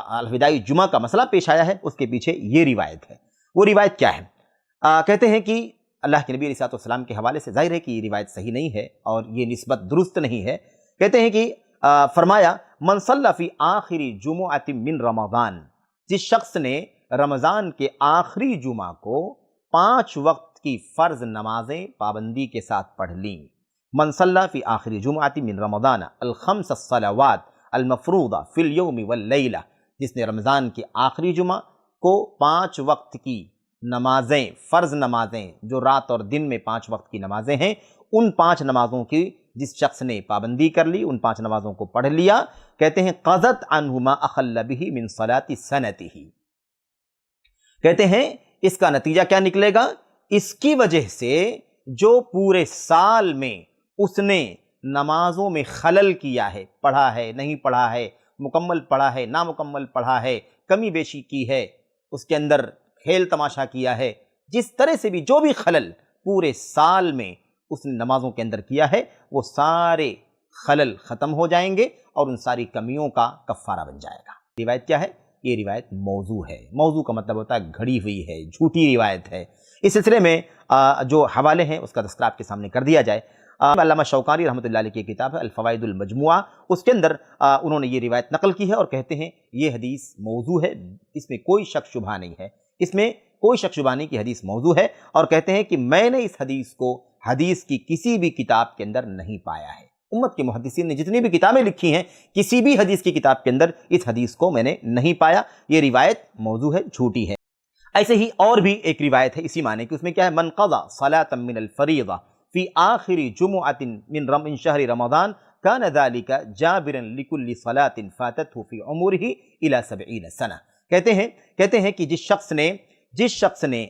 الوداعی جمعہ کا مسئلہ پیش آیا ہے اس کے پیچھے یہ روایت ہے۔ وہ روایت کیا ہے؟ کہتے ہیں کہ اللہ کے نبی علیہ الصلوۃ والسلام کے حوالے سے ظاہر ہے کہ یہ روایت صحیح نہیں ہے اور یہ نسبت درست نہیں ہے۔ کہتے ہیں کہ فرمایا من صلی فی آخری جمعۃ من رمضان، جس شخص نے رمضان کے آخری جمعہ کو 5 وقت کی فرض نمازیں پابندی کے ساتھ پڑھ لیں۔ من صلی فی آخری جمعۃ من رمضان الخمس الصلوات المفروضہ فی الیوم واللیلہ، جس نے رمضان کے آخری جمعہ کو 5 وقت کی نمازیں، فرض نمازیں جو رات اور دن میں 5 وقت کی نمازیں ہیں، ان 5 نمازوں کی جس شخص نے پابندی کر لی، ان 5 نمازوں کو پڑھ لیا، کہتے ہیں قضت عنہ ما اخل بہ من صلاۃ سنتہ، کہتے ہیں اس کا نتیجہ کیا نکلے گا؟ اس کی وجہ سے جو پورے سال میں اس نے نمازوں میں خلل کیا ہے، پڑھا ہے نہیں پڑھا ہے، مکمل پڑھا ہے نامکمل پڑھا ہے، کمی بیشی کی ہے، اس کے اندر کھیل تماشا کیا ہے، جس طرح سے بھی جو بھی خلل پورے سال میں اس نے نمازوں کے اندر کیا ہے، وہ سارے خلل ختم ہو جائیں گے اور ان ساری کمیوں کا کفارہ بن جائے گا۔ روایت کیا ہے؟ یہ روایت موضوع ہے۔ موضوع کا مطلب ہوتا ہے گھڑی ہوئی ہے، جھوٹی روایت ہے۔ اس سلسلے میں جو حوالے ہیں اس کا تذکرہ آپ کے سامنے کر دیا جائے۔ علامہ شوکانی رحمۃ اللہ علیہ کی کتاب ہے الفوائد المجموعہ، اس کے اندر انہوں نے یہ روایت نقل کی ہے اور کہتے ہیں یہ حدیث موضوع ہے، اس میں کوئی شک شبہ نہیں ہے، اس میں کوئی شک شبہ نہیں کہ حدیث موضوع ہے، اور کہتے ہیں کہ میں نے اس حدیث کو حدیث کی کسی بھی کتاب کے اندر نہیں پایا ہے۔ امت کے محدثین نے جتنی بھی کتابیں لکھی ہیں، کسی بھی حدیث کی کتاب کے اندر اس حدیث کو میں نے نہیں پایا، یہ روایت موضوع ہے، جھوٹی ہے۔ ایسے ہی اور بھی ایک روایت ہے اسی معنی کہ اس میں کیا ہے؟ من قضى صلاة من الفریضہ فی آخر جمعۃ من شہر رمضان کان ذلک جابرا لکل صلاۃ فاتته فی عمرہ الی 70 سنہ، کہتے ہیں کہ جس شخص نے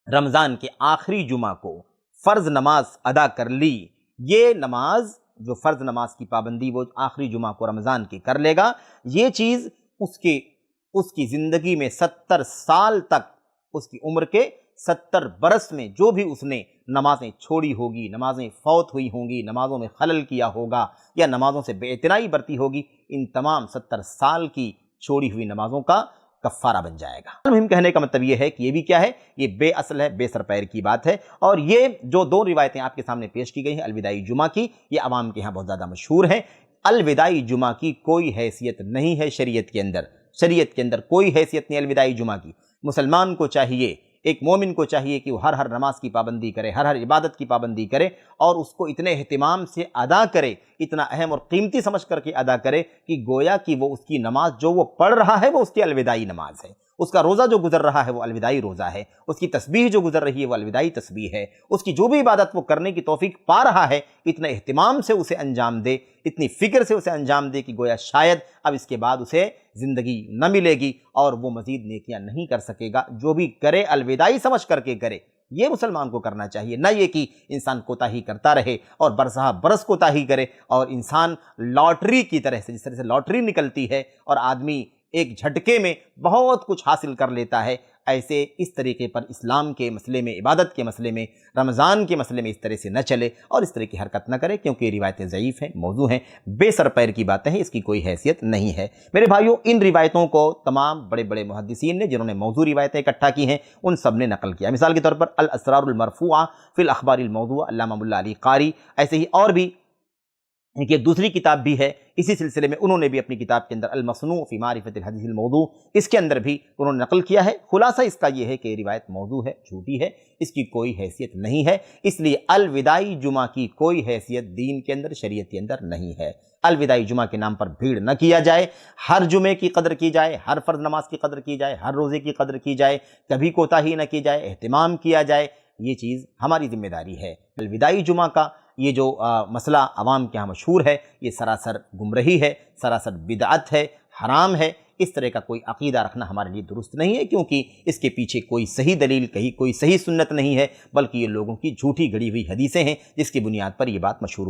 رمضان کے آخری جمعہ کو فرض نماز ادا کر لی، یہ نماز جو فرض نماز کی پابندی وہ آخری جمعہ کو رمضان کی کر لے گا، یہ چیز اس کی زندگی میں 70 سال تک، اس کی عمر کے 70 برس میں جو بھی اس نے نمازیں چھوڑی ہوگی، نمازیں فوت ہوئی ہوں گی، نمازوں میں خلل کیا ہوگا یا نمازوں سے بے اعتنائی برتی ہوگی، ان تمام 70 سال کی چھوڑی ہوئی نمازوں کا کفارہ بن جائے گا۔ مہم کہنے کا مطلب یہ ہے کہ یہ بھی کیا ہے؟ یہ بے اصل ہے، بے سر پیر کی بات ہے، اور یہ جو 2 روایتیں آپ کے سامنے پیش کی گئی ہیں الوداعی جمعہ کی، یہ عوام کے ہاں بہت زیادہ مشہور ہیں۔ الوداعی جمعہ کی کوئی حیثیت نہیں ہے شریعت کے اندر کوئی حیثیت نہیں الوداعی جمعہ کی۔ مسلمان کو چاہیے، ایک مومن کو چاہیے کہ وہ ہر نماز کی پابندی کرے، ہر عبادت کی پابندی کرے، اور اس کو اتنے اہتمام سے ادا کرے، اتنا اہم اور قیمتی سمجھ کر کے ادا کرے کہ گویا کہ وہ اس کی نماز جو وہ پڑھ رہا ہے وہ اس کی الوداعی نماز ہے، اس کا روزہ جو گزر رہا ہے وہ الوداعی روزہ ہے، اس کی تسبیح جو گزر رہی ہے وہ الوداعی تسبیح ہے، اس کی جو بھی عبادت وہ کرنے کی توفیق پا رہا ہے اتنے اہتمام سے اسے انجام دے، اتنی فکر سے اسے انجام دے کہ گویا شاید اب اس کے بعد اسے زندگی نہ ملے گی اور وہ مزید نیکیاں نہیں کر سکے گا۔ جو بھی کرے الوداعی سمجھ کر کے کرے، یہ مسلمان کو کرنا چاہیے، نہ یہ کہ انسان کوتاہی کرتا رہے اور برسہ برس کوتاہی کرے، اور انسان لاٹری کی طرح سے، جس طرح سے لاٹری نکلتی ہے اور آدمی ایک جھٹکے میں بہت کچھ حاصل کر لیتا ہے، ایسے اس طریقے پر اسلام کے مسئلے میں، عبادت کے مسئلے میں، رمضان کے مسئلے میں اس طرح سے نہ چلے اور اس طرح کی حرکت نہ کرے، کیونکہ یہ روایتیں ضعیف ہیں، موضوع ہیں، بے سر پیر کی باتیں ہیں، اس کی کوئی حیثیت نہیں ہے۔ میرے بھائیوں، ان روایتوں کو تمام بڑے بڑے محدثین نے جنہوں نے موضوع روایتیں اکٹھا کی ہیں ان سب نے نقل کیا۔ مثال کے طور پر الاسرار المرفوعہ فی الاخبار الموضوعہ علامہ ملا علی قاری، ایسے ہی اور بھی کہ دوسری کتاب بھی ہے اسی سلسلے میں، انہوں نے بھی اپنی کتاب کے اندر المصنوع فی معرفت الحدیث الموضوع، اس کے اندر بھی انہوں نے نقل کیا ہے۔ خلاصہ اس کا یہ ہے کہ روایت موضوع ہے، جھوٹی ہے، اس کی کوئی حیثیت نہیں ہے، اس لیے الوداعی جمعہ کی کوئی حیثیت دین کے اندر، شریعت کے اندر نہیں ہے۔ الوداعی جمعہ کے نام پر بھیڑ نہ کیا جائے، ہر جمعے کی قدر کی جائے، ہر فرض نماز کی قدر کی جائے، ہر روزے کی قدر کی جائے، کبھی کوتاہی نہ کی جائے، اہتمام کیا جائے، یہ چیز ہماری ذمہ داری ہے۔ الوداعی جمعہ کا یہ جو مسئلہ عوام کے ہاں مشہور ہے، یہ سراسر گمراہی ہے، سراسر بدعت ہے، حرام ہے۔ اس طرح کا کوئی عقیدہ رکھنا ہمارے لیے درست نہیں ہے، کیونکہ اس کے پیچھے کوئی صحیح دلیل، کہیں کوئی صحیح سنت نہیں ہے، بلکہ یہ لوگوں کی جھوٹی گڑی ہوئی حدیثیں ہیں جس کی بنیاد پر یہ بات مشہور